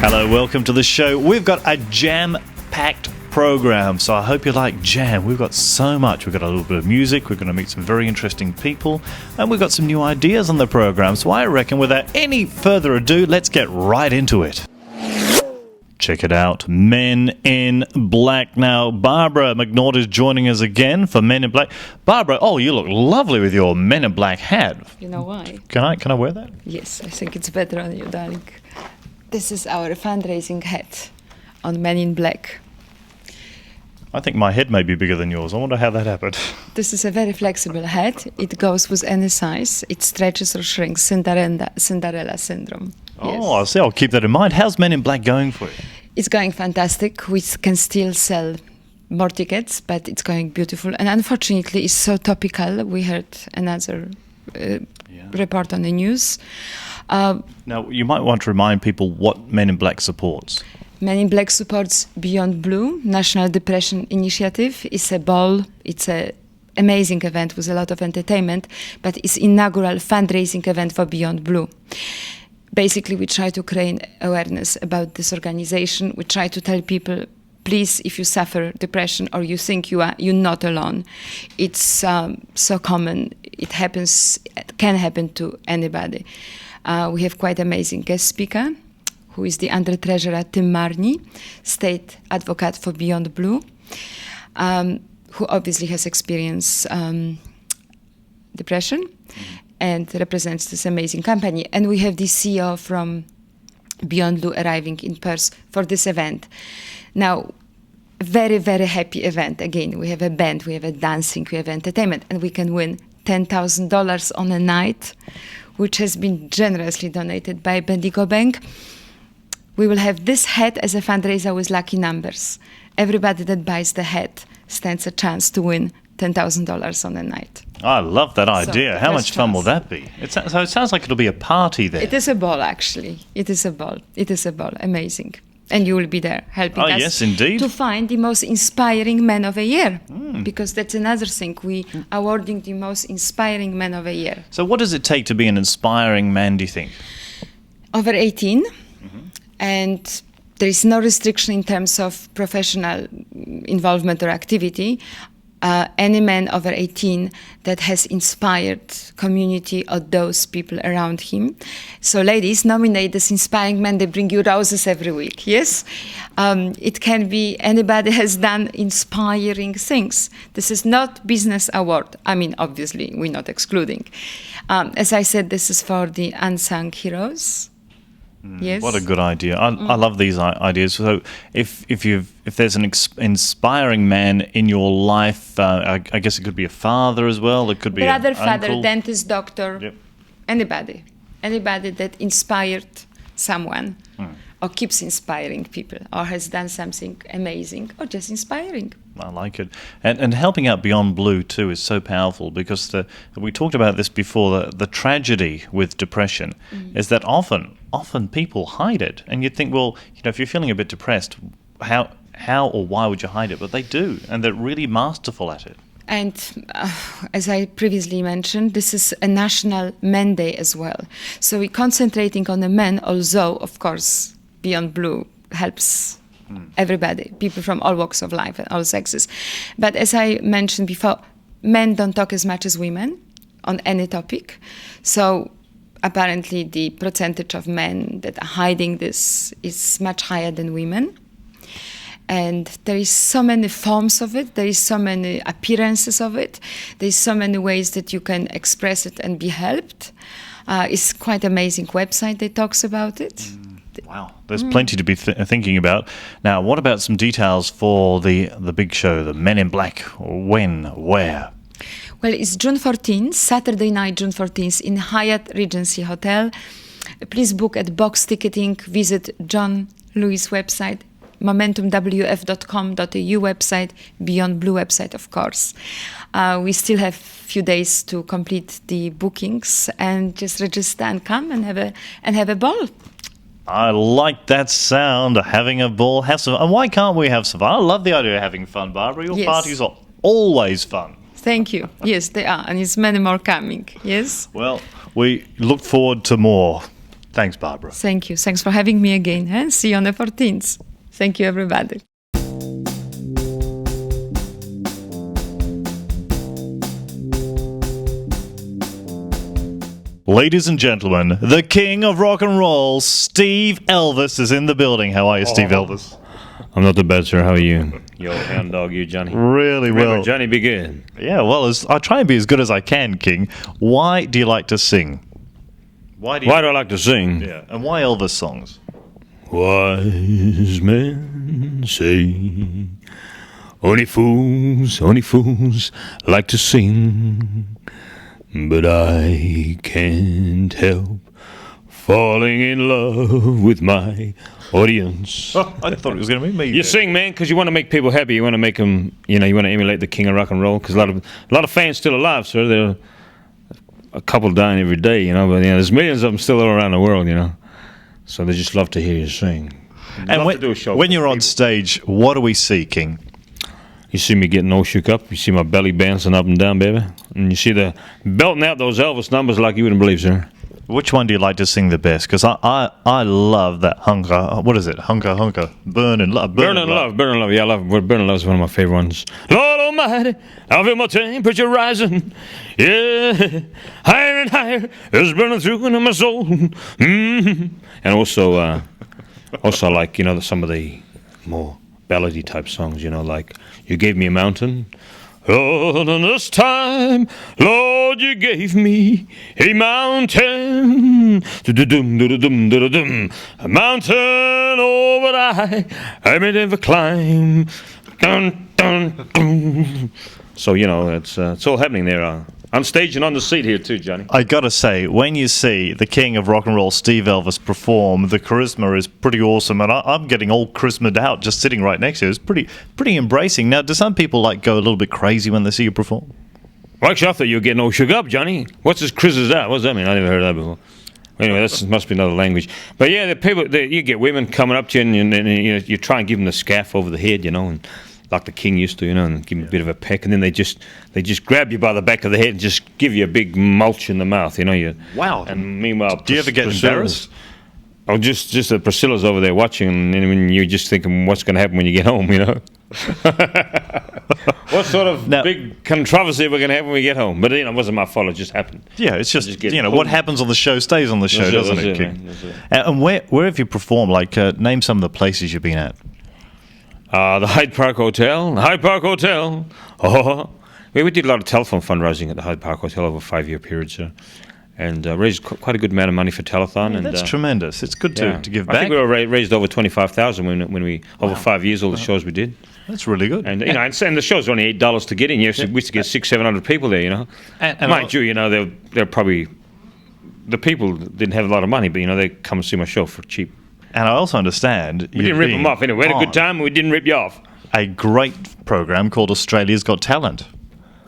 Hello, welcome to the show. We've got a jam-packed program, so I hope you like jam. We've got so much. We've got a little bit of music, we're going to meet some very interesting people, and we've got some new ideas on the program. So I reckon without any further ado, let's get right into it. Check it out, Men in Black. Now, Barbara McNaught is joining us again for Men in Black. Barbara, oh, you look lovely with your Men in Black hat. You know why? Can I wear that? Yes, I think it's better on you, darling. This is our fundraising hat on Men in Black. I think my head may be bigger than yours. I wonder how that happened. This is a very flexible hat. It goes with any size. It stretches or shrinks. Cinderella syndrome. Yes. Oh, I see. I'll keep that in mind. How's Men in Black going for you? It's going fantastic. We can still sell more tickets, but it's going beautiful. And unfortunately, it's so topical. We heard another report on the news. Now, you might want to remind people what Men in Black supports. Men in Black supports Beyond Blue, National Depression Initiative. It's a ball. It's an amazing event with a lot of entertainment, but it's inaugural fundraising event for Beyond Blue. Basically, we try to create awareness about this organization. We try to tell people, please, if you suffer depression or you think you're not alone. It's so common. It can happen to anybody. We have quite amazing guest speaker, who is the Under-Treasurer Tim Marney, State Advocate for Beyond Blue, who obviously has experienced depression and represents this amazing company. And we have the CEO from Beyond Blue arriving in Perth for this event. Now, very, very happy event. Again, we have a band, we have a dancing, we have entertainment, and we can win $10,000 on a night, which has been generously donated by Bendigo Bank. We will have this hat as a fundraiser with lucky numbers. Everybody that buys the hat stands a chance to win $10,000 on a night. I love that idea. So, how much fun will that be? So it sounds like it'll be a party there. It is a ball, actually. It is a ball. Amazing. And you will be there helping us yes, indeed. to find the most inspiring man of the year. Because that's another thing. We are awarding the most inspiring man of the year. So what does it take to be an inspiring man, do you think? Over 18. And there is no restriction in terms of professional involvement or activity. Any man over 18 that has inspired community or those people around him. So ladies, nominate this inspiring man. They bring you roses every week, yes? It can be anybody has done inspiring things. This is not business award. I mean, obviously, we're not excluding. As I said, this is for the unsung heroes. Yes. What a good idea! I love these ideas. So, if there's an inspiring man in your life, I guess it could be a father as well. It could be brother, an father, uncle. dentist, doctor, anybody that inspired someone, or keeps inspiring people, or has done something amazing, or just inspiring. I like it. And helping out Beyond Blue, too, is so powerful because we talked about this before, the tragedy with depression is that often people hide it. And you'd think, well, if you're feeling a bit depressed, how or why would you hide it? But they do, and they're really masterful at it. And as I previously mentioned, this is a national men day as well. So we're concentrating on the men, although, of course, Beyond Blue helps everybody, people from all walks of life and all sexes. But as I mentioned before, men don't talk as much as women on any topic. So apparently the percentage of men that are hiding this is much higher than women. And there is so many forms of it. There is so many appearances of it. There is so many ways that you can express it and be helped. It's quite amazing website that talks about it. Wow, there's plenty to be thinking about. Now, what about some details for the big show, the Men in Black? When, where? Well, it's June 14th, Saturday night, June 14th, in Hyatt Regency Hotel. Please book at Box Ticketing. Visit John Lewis' website, momentumwf.com.au website, Beyond Blue website, of course. We still have a few days to complete the bookings, and just register and come and have a ball. I like that sound, having a ball. Have some, and why can't we have some fun? I love the idea of having fun, Barbara. Your parties are always fun. Thank you. Yes, they are, and it's many more coming. Yes. Well, we look forward to more. Thanks, Barbara. Thank you. Thanks for having me again. And see you on the 14th. Thank you, everybody. Ladies and gentlemen, the king of rock and roll, Steve Elvis, is in the building. How are you, Steve Elvis? I'm not the bad, sir. How are you? Yo, hound dog, you, Johnny. Really well. Johnny, be good. Yeah, well, I try and be as good as I can, King. Why do you like to sing? Why do I like to sing? Yeah, and why Elvis songs? Wise men say only fools like to sing, but I can't help falling in love with my audience. Oh, I thought it was going to be me. You sing, man, because you want to make people happy. You want to make them, you want to emulate the king of rock and roll. Because a lot of fans still alive, sir. There are a couple dying every day, but there's millions of them still all around the world, So they just love to hear you sing. And when you're on stage, what do we see, King? You see me getting all shook up. You see my belly bouncing up and down, baby. And you see the belting out those Elvis numbers like you wouldn't believe, sir. Which one do you like to sing the best? Because I love that Hunker. What is it? Hunker. Burning Love. Burning Love. Yeah, I love Burning Love is one of my favorite ones. Lord Almighty, I feel my temperature rising. Yeah, higher and higher. It's burning through into my soul. Mm-hmm. And also I like, some of the more ballady type songs, like You Gave Me a Mountain. Oh, and this time, Lord, you gave me a mountain, a mountain over I may never climb. Dun, dun, dun. So, it's all happening there on stage and on the seat here too, Johnny. I gotta say, when you see the king of rock and roll, Steve Elvis, perform, the charisma is pretty awesome, and I'm getting all charismaed out just sitting right next to you. It's pretty embracing. Now, do some people go a little bit crazy when they see you perform? Well, actually, I thought you were getting all shook up, Johnny. What's this is that? What does that mean? I never heard of that before. Anyway, this must be another language. But yeah, you get women coming up to you, and you try and give them the scarf over the head, and like the king used to, and give him a bit of a peck, and then they just grab you by the back of the head and just give you a big mulch in the mouth, Wow. And meanwhile, do you ever get embarrassed? Oh, just that Priscilla's over there watching, and you're just thinking, what's going to happen when you get home, What sort of big controversy we're going to have when we get home? But it wasn't my fault; it just happened. Yeah, it's just what happens on the show stays on the show, doesn't it, King? And where have you performed? Name some of the places you've been at. The Hyde Park Hotel. Oh, we did a lot of telephone fundraising at the Hyde Park Hotel over a 5-year period, sir, and raised quite a good amount of money for telethon. Yeah, and that's tremendous. It's good to give back. I think we raised over $25,000 when we over 5 years all the shows we did. That's really good. And and the shows are only $8 to get in. We used to get 600-700 people there. And mind you, they're probably the people didn't have a lot of money, but they come and see my show for cheap. And I also understand we didn't rip them off. Anyway, we had a good time. We didn't rip you off. A great program called Australia's Got Talent.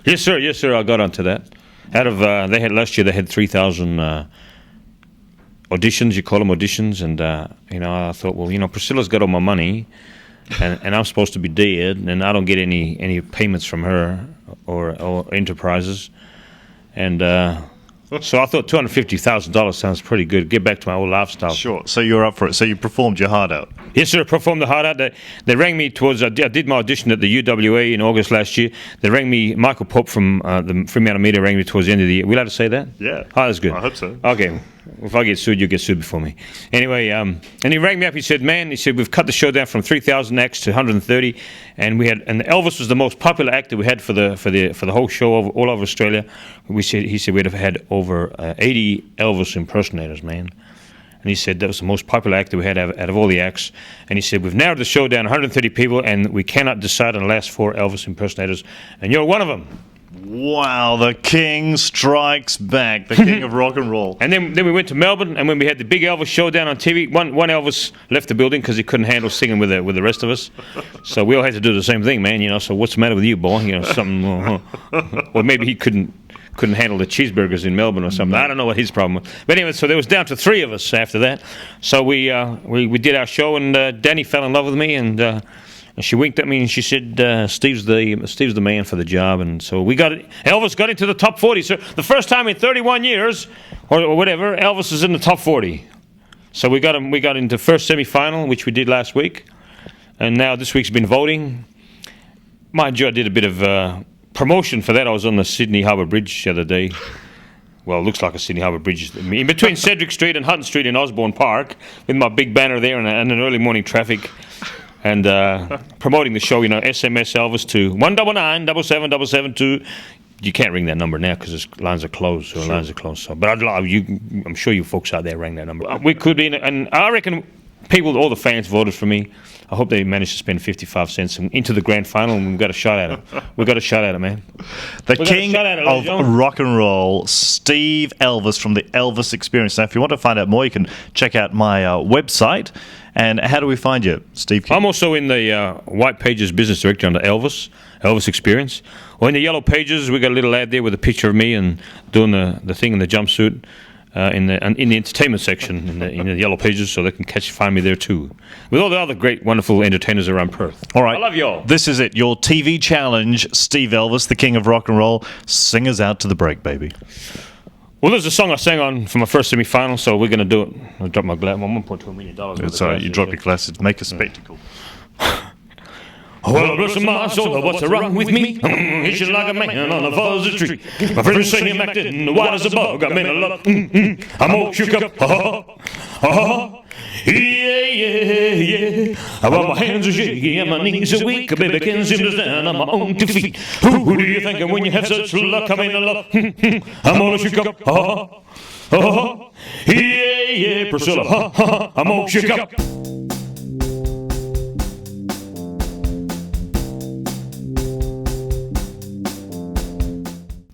Yes, sir. I got onto that. Out of last year, they had 3,000 auditions. You call them auditions, and I thought, well, Priscilla's got all my money, and I'm supposed to be dead, and I don't get any payments from her or enterprises, and. So I thought $250,000 sounds pretty good. Get back to my old lifestyle. Sure. So you're up for it. So you performed your heart out. Yes, sir. I performed the heart out. They rang me towards. I did my audition at the UWA in August last year. They rang me. Michael Pope from the Fremantle Media rang me towards the end of the year. We allowed to say that? Yeah. Oh, that's good. I hope so. Okay. If I get sued, you get sued before me. Anyway, and he rang me up. He said, we've cut the show down from 3,000 acts to 130, and Elvis was the most popular actor we had for the whole show all over Australia. He said we'd have had over 80 Elvis impersonators, man. And he said that was the most popular actor we had out of all the acts. And he said, we've narrowed the show down 130 people, and we cannot decide on the last 4 Elvis impersonators, and you're one of them. Wow, the king strikes back, the king of rock and roll. And then we went to Melbourne, and when we had the big Elvis showdown on TV, one Elvis left the building because he couldn't handle singing with the rest of us. So we all had to do the same thing, man. So what's the matter with you, boy? Something. Or maybe he couldn't handle the cheeseburgers in Melbourne or something. I don't know what his problem was. But anyway, so there was down to 3 of us after that. So we did our show, and Danny fell in love with me, and she winked at me and she said, Steve's the man for the job. And so Elvis got into the top 40. So the first time in 31 years, or whatever, Elvis is in the top 40. So we got into first semi-final, which we did last week, and now this week's been voting. Mind you, I did a bit of promotion for that. I was on the Sydney Harbour Bridge the other day. Well, it looks like a Sydney Harbour Bridge. In between Cedric Street and Hutton Street in Osborne Park, with my big banner there and an early morning traffic, and promoting the show, SMS Elvis to 199-7777-2. You can't ring that number now because lines are closed. So sure. Lines are closed. So, but I'm sure you folks out there rang that number. We could be, and I reckon all the fans voted for me. I hope they managed to spend 55 cents into the grand final, and we've got a shot at it. We've got a shot at it, man. The king of rock and roll, Steve Elvis from the Elvis Experience. Now, if you want to find out more, you can check out my website. And how do we find you, Steve King? I'm also in the White Pages Business Director under Elvis Experience. Or in the Yellow Pages, we got a little ad there with a picture of me and doing the thing in the jumpsuit. In the entertainment section in the Yellow Pages, so they can find me there too, with all the other great, wonderful entertainers around Perth. All right, I love you all. This is it, your TV challenge, Steve Elvis, the king of rock and roll. Sing us out to the break, baby. Well, there's a song I sang on for my first semi-final, so we're going to do it. I'll drop my glass. $1.2 million. It's all right, you drop your glasses. Make a spectacle. Well, bless my soul, what's wrong with me? He's just like a man on a fuzzy tree. My friends say him acting white as a bug. I'm in a love. I'm all shook up. Yeah. Well, my hands are shaky and my knees are weak. Baby can't seem to stand on my own 2 feet. Who do you think when you have such luck? I'm in a love. I'm all shook up. Yeah, Priscilla. I'm all shook up.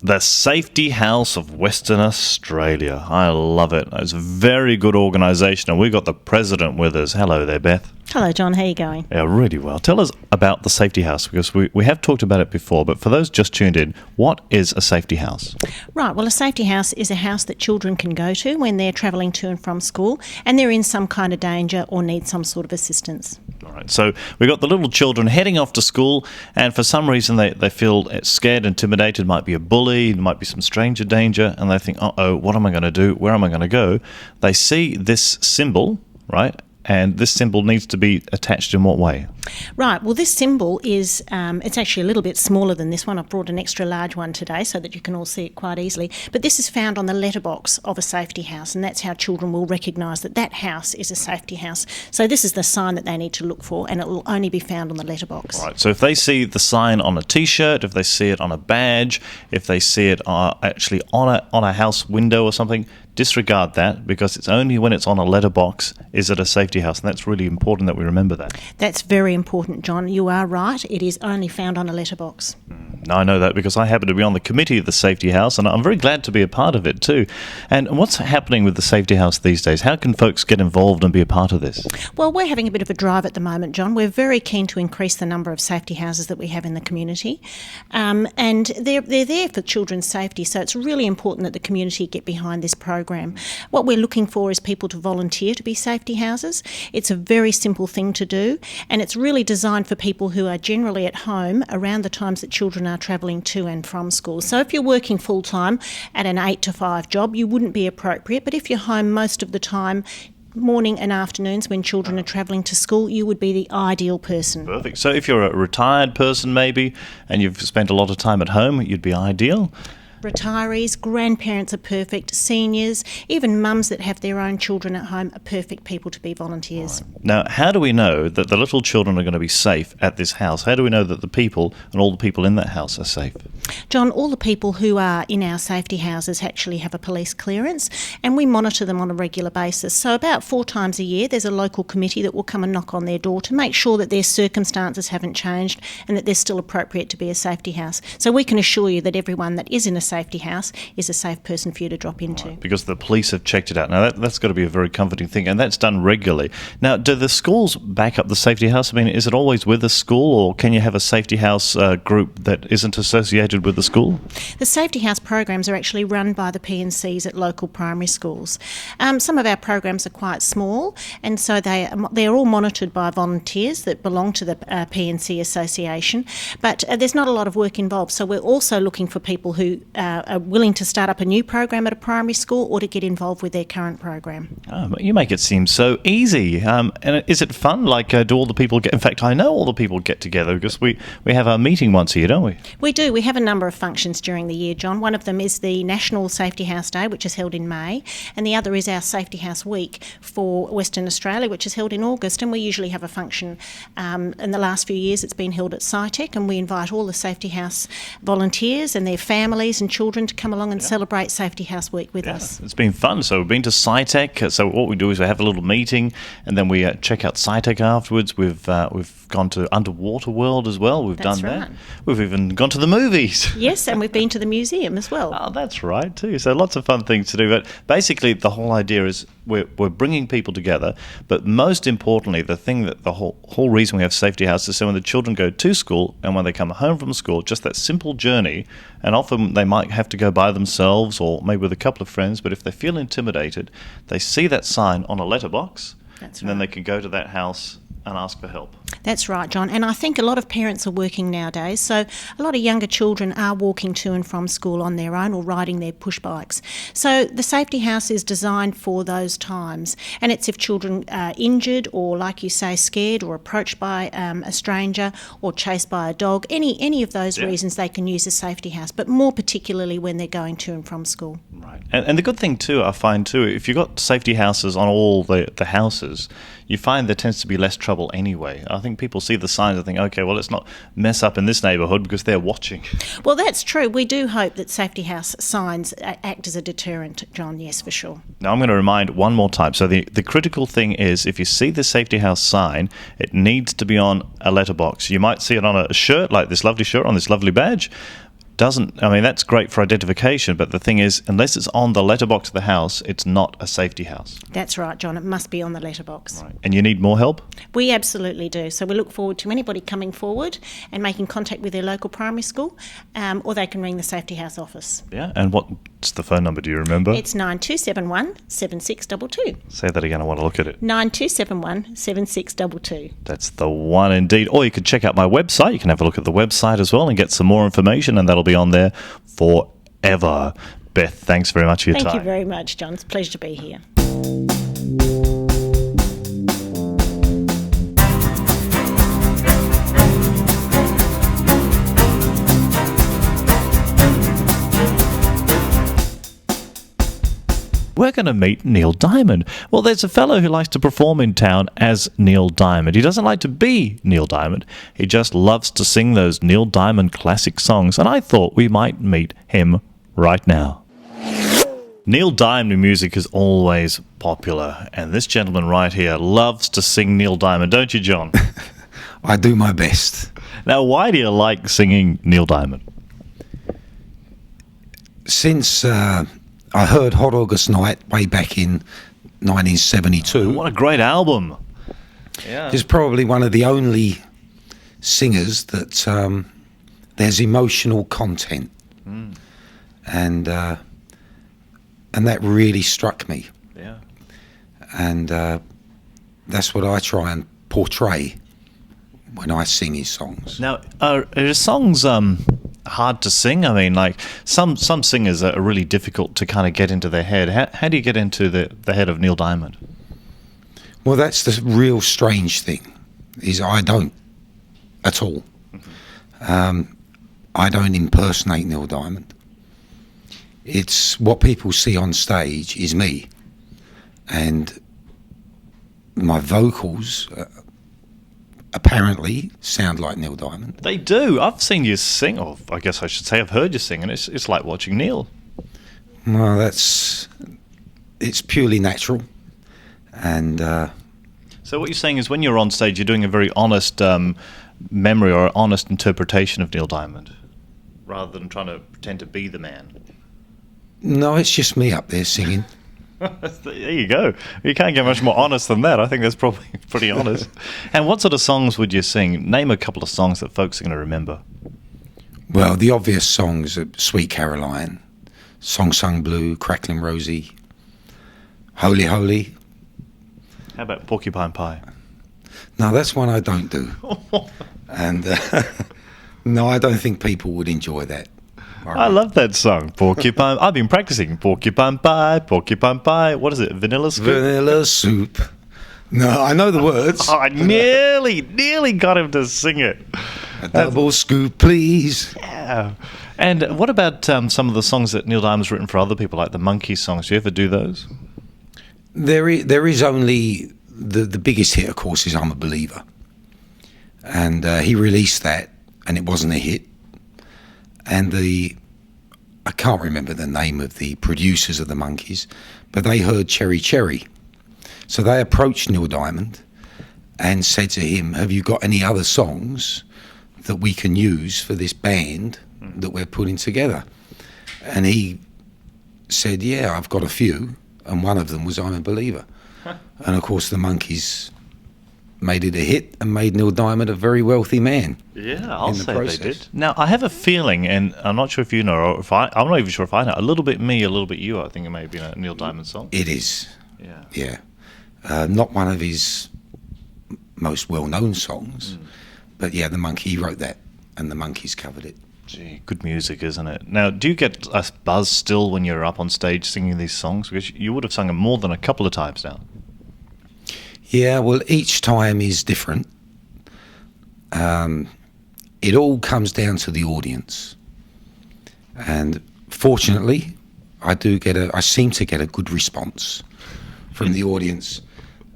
The Safety House of Western Australia. I love it. It's a very good organisation, and we've got the president with us. Hello there, Beth. Hello, John. How are you going? Yeah, really well. Tell us about the Safety House, because we have talked about it before, but for those just tuned in, what is a Safety House? Right. Well, a Safety House is a house that children can go to when they're travelling to and from school and they're in some kind of danger or need some sort of assistance. All right. So we've got the little children heading off to school, and for some reason they feel scared, intimidated, might be a bully, might be some stranger danger, and they think, uh-oh, what am I going to do? Where am I going to go? They see this symbol, right? And this symbol needs to be attached in what way? Right. Well, this symbol is, it's actually a little bit smaller than this one. I've brought an extra large one today so that you can all see it quite easily. But this is found on the letterbox of a safety house, and that's how children will recognise that that house is a safety house. So this is the sign that they need to look for, and it will only be found on the letterbox. Right. So if they see the sign on a T-shirt, if they see it on a badge, if they see it actually on a house window or something, disregard that, because it's only when it's on a letterbox is it a safety house, and that's really important that we remember that. That's very important, John. You are right. It is only found on a letterbox. I know that because I happen to be on the committee of the Safety House, and I'm very glad to be a part of it too. And what's happening with the Safety House these days? How can folks get involved and be a part of this? Well, we're having a bit of a drive at the moment, John. We're very keen to increase the number of safety houses that we have in the community, and they're there for children's safety, so it's really important that the community get behind this program. What we're looking for is people to volunteer to be safety houses. It's a very simple thing to do, and it's really designed for people who are generally at home around the times that children are travelling to and from school. So if you're working full-time at an 8 to 5 job, you wouldn't be appropriate, but if you're home most of the time, morning and afternoons when children are travelling to school, you would be the ideal person. Perfect. So if you're a retired person maybe, and you've spent a lot of time at home, you'd be ideal. Retirees, grandparents are perfect, seniors, even mums that have their own children at home are perfect people to be volunteers. Right. Now, how do we know that the little children are going to be safe at this house? How do we know that the people and all the people in that house are safe? John, all the people who are in our safety houses actually have a police clearance, and we monitor them on a regular basis. So about 4 times a year there's a local committee that will come and knock on their door to make sure that their circumstances haven't changed and that they're still appropriate to be a safety house. So we can assure you that everyone that is in a safety house is a safe person for you to drop into. Right, because the police have checked it out. Now that's got to be a very comforting thing, and that's done regularly. Now, do the schools back up the safety house? I mean, is it always with a school, or can you have a safety house group that isn't associated connected with the school? The Safety House programs are actually run by the P&Cs at local primary schools. Some of our programs are quite small, and so they're all monitored by volunteers that belong to the P&C Association, but there's not a lot of work involved. So we're also looking for people who are willing to start up a new program at a primary school or to get involved with their current program. Oh, but you make it seem so easy. And is it fun? Like, do all the people get... In fact, I know all the people get together because we have our meeting once a year, don't we? We do. We have a number of functions during the year, John. One of them is the National Safety House Day, which is held in May, and the other is our Safety House Week for Western Australia, which is held in August, and we usually have a function. In the last few years, it's been held at SciTech, and we invite all the Safety House volunteers and their families and children to come along and celebrate Safety House Week with us. It's been fun. So we've been to SciTech. So what we do is we have a little meeting, and then we check out SciTech afterwards. We've gone to Underwater World as well. That's done right. that. We've even gone to the movies. Yes, and we've been to the museum as well. Oh, that's right too. So lots of fun things to do. But basically, the whole idea is we're bringing people together. But most importantly, the thing that the whole reason we have Safety House is so when the children go to school and when they come home from school, just that simple journey. And often they might have to go by themselves or maybe with a couple of friends. But if they feel intimidated, they see that sign on a letterbox. That's and then right. they can go to that house and ask for help. That's right, John. And I think a lot of parents are working nowadays, so a lot of younger children are walking to and from school on their own or riding their push bikes. So the Safety House is designed for those times, and it's if children are injured or, like you say, scared or approached by a stranger or chased by a dog, any of those reasons they can use a Safety House, but more particularly when they're going to and from school. Right. And the good thing too, I find too, if you've got safety houses on all the houses, you find there tends to be less trouble anyway. I think people see the signs and think, okay, well, let's not mess up in this neighbourhood because they're watching. Well, that's true. We do hope that Safety House signs act as a deterrent, John, yes, for sure. Now, I'm going to remind one more time. So the critical thing is if you see the Safety House sign, it needs to be on a letterbox. You might see it on a shirt, like this lovely shirt on this lovely badge. That's great for identification, but the thing is, unless it's on the letterbox of the house, it's not a safety house. That's right, John. It must be on the letterbox. Right. And you need more help? We absolutely do. So we look forward to anybody coming forward and making contact with their local primary school, or they can ring the Safety House office. Yeah, and what's the phone number, do you remember? It's 9271 7622. Say that again, I want to look at it. 9271 7622. That's the one indeed. Or you could check out my website. You can have a look at the website as well and get some more information, and that'll be on there forever. Beth, thanks very much for your time. Thank you very much, John. It's a pleasure to be here. We're going to meet Neil Diamond. Well, there's a fellow who likes to perform in town as Neil Diamond. He doesn't like to be Neil Diamond. He just loves to sing those Neil Diamond classic songs, and I thought we might meet him right now. Neil Diamond music is always popular, and this gentleman right here loves to sing Neil Diamond, don't you, John? I do my best. Now, why do you like singing Neil Diamond? Since I heard Hot August Night way back in 1972. What a great album. Yeah. He's probably one of the only singers that there's emotional content. And that really struck me. Yeah. And that's what I try and portray when I sing his songs. Now, are his songs hard to sing? I mean, like some singers are really difficult to kind of get into their head. How do you get into the head of Neil Diamond? Well, that's the real strange thing, is I don't at all. I don't impersonate Neil Diamond. It's what people see on stage is me. And my vocals apparently sound like Neil Diamond. They do. I've seen you sing, or I guess I should say I've heard you sing, and it's like watching Neil. Well, it's purely natural. And so what you're saying is when you're on stage, you're doing a very honest memory or honest interpretation of Neil Diamond, rather than trying to pretend to be the man. no, it's just me up there singing. There you go. You can't get much more honest than that. I think that's probably pretty honest. And what sort of songs would you sing? Name a couple of songs that folks are going to remember. Well, the obvious songs are Sweet Caroline, Song Sung Blue, Cracklin' Rosie, Holy Holy. How about Porcupine Pie? No, that's one I don't do. And no, I don't think people would enjoy that. I love that song, Porcupine. I've been practicing Porcupine Pie, Porcupine Pie. What is it? Vanilla Scoop? Vanilla Soup. No, I know the words. Oh, I nearly got him to sing it. A double scoop, please. Yeah. And what about some of the songs that Neil Diamond's written for other people, like the Monkey songs? Do you ever do those? There is only the biggest hit, of course, is I'm a Believer. And he released that, and it wasn't a hit. And I can't remember the name of the producers of the Monkees, but they heard Cherry Cherry. So they approached Neil Diamond and said to him, have you got any other songs that we can use for this band that we're putting together? And he said, yeah, I've got a few. And one of them was I'm a Believer. And of course the Monkees made it a hit and made Neil Diamond a very wealthy man. Yeah, I'll in the say process. they did. Now, I have a feeling, and I'm not sure if you know, or if I'm not even sure if I know, A Little Bit Me, A Little Bit You, I think it may have been a Neil Diamond song. It is, Yeah. yeah. Not one of his most well-known songs, but yeah, he wrote that, and the Monkees covered it. Gee, good music, isn't it? Now, do you get a buzz still when you're up on stage singing these songs? Because you would have sung them more than a couple of times now. Yeah, well, each time is different. It all comes down to the audience, and fortunately, I seem to get a good response from the audience.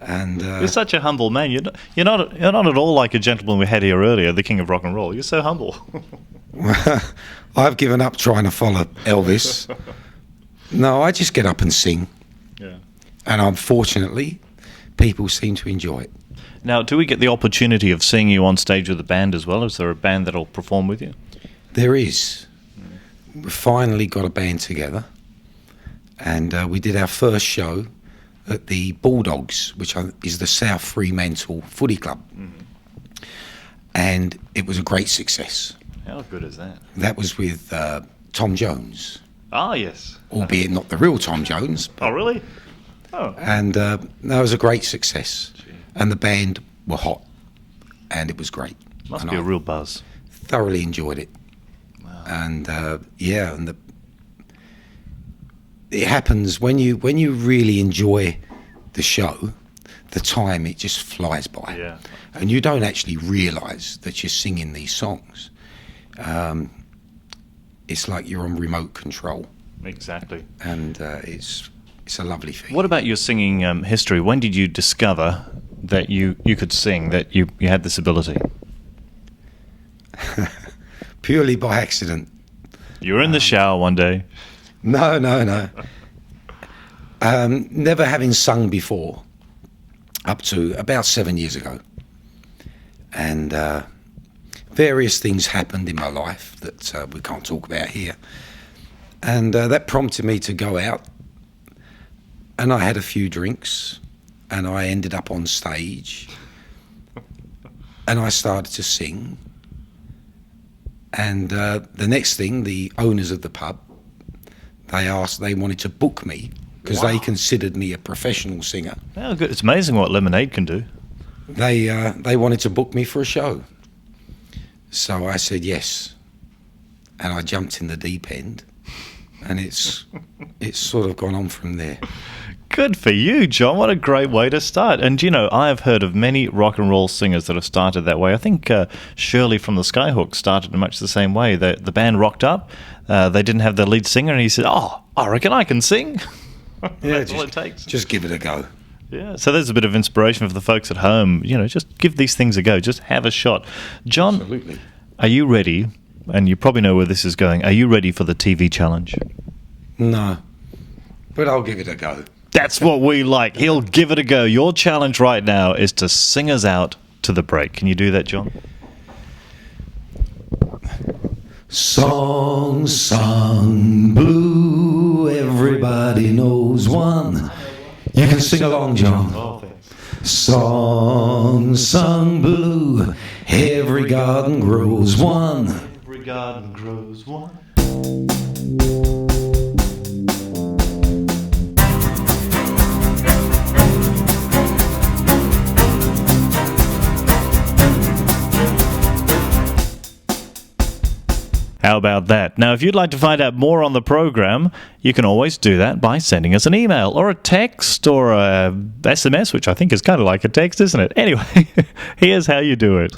And You're such a humble man. You're not at all like a gentleman we had here earlier, the king of rock and roll. You're so humble. I've given up trying to follow Elvis. No, I just get up and sing, Yeah. and unfortunately, people seem to enjoy it. Now, do we get the opportunity of seeing you on stage with a band as well? Is there a band that'll perform with you? There is. We finally got a band together, and we did our first show at the Bulldogs, which is the South Fremantle Footy Club. And it was a great success. How good is that? That was with Tom Jones, Ah, yes. albeit not the real Tom Jones. Oh, really? Oh. And that was a great success. And the band were hot, and it was great. Must And be a I real buzz. thoroughly enjoyed it. Wow. And it happens when you really enjoy the show, the time, it just flies by. Yeah. And you don't actually realise that you're singing these songs. It's like you're on remote control, Exactly. and it's a lovely feeling. What about your singing history? When did you discover that you could sing, that you had this ability? Purely by accident. You were in the shower one day. No. Never having sung before, up to about 7 years ago. And various things happened in my life that we can't talk about here. And that prompted me to go out. And I had a few drinks, and I ended up on stage. And I started to sing. And the next thing, the owners of the pub, they wanted to book me because they considered me a professional singer. Oh, good. It's amazing what lemonade can do. They wanted to book me for a show. So I said yes. And I jumped in the deep end. And it's sort of gone on from there. Good for you, John. What a great way to start. And, you know, I have heard of many rock and roll singers that have started that way. I think Shirley from the Skyhooks started in much the same way. The band rocked up. They didn't have their lead singer, and he said, "Oh, I reckon I can sing." That's all it takes. Just give it a go. Yeah, so there's a bit of inspiration for the folks at home. You know, just give these things a go. Just have a shot. John, Absolutely. are you ready? And you probably know where this is going. Are you ready for the TV challenge? No. But I'll give it a go. That's what we like. He'll give it a go. Your challenge right now is to sing us out to the break. Can you do that, John? Song sung blue, everybody knows one. You can sing along, John. Song sung blue, every garden grows one. every garden grows one. How about that? Now, if you'd like to find out more on the program, you can always do that by sending us an email or a text or a SMS, which I think is kind of like a text, isn't it? Anyway, here's how you do it.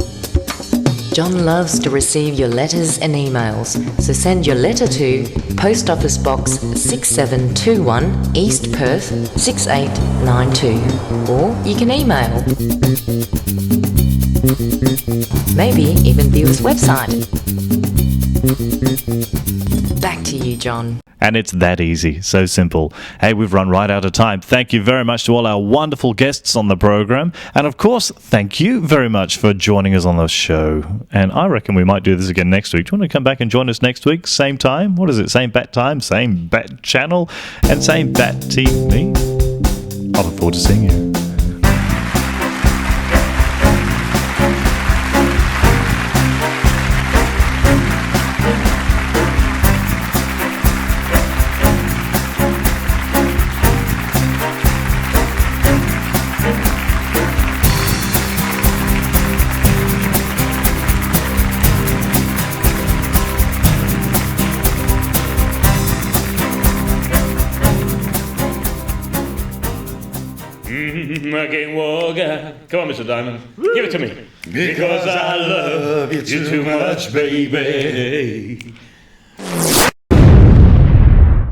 John loves to receive your letters and emails, so send your letter to Post Office Box 6721 East Perth 6892, or you can email. Maybe even view his website. Back to you, John. And it's that easy, so simple. Hey, we've run right out of time. Thank you very much to all our wonderful guests on the program. And of course, thank you very much for joining us on the show. And I reckon we might do this again next week. Do you want to come back and join us next week? Same time? What is it? Same bat time, same bat channel, and same bat TV? I look forward to seeing you. I can't walk out. Come on, Mr. Diamond. Give it to me. Because I love you too much, baby.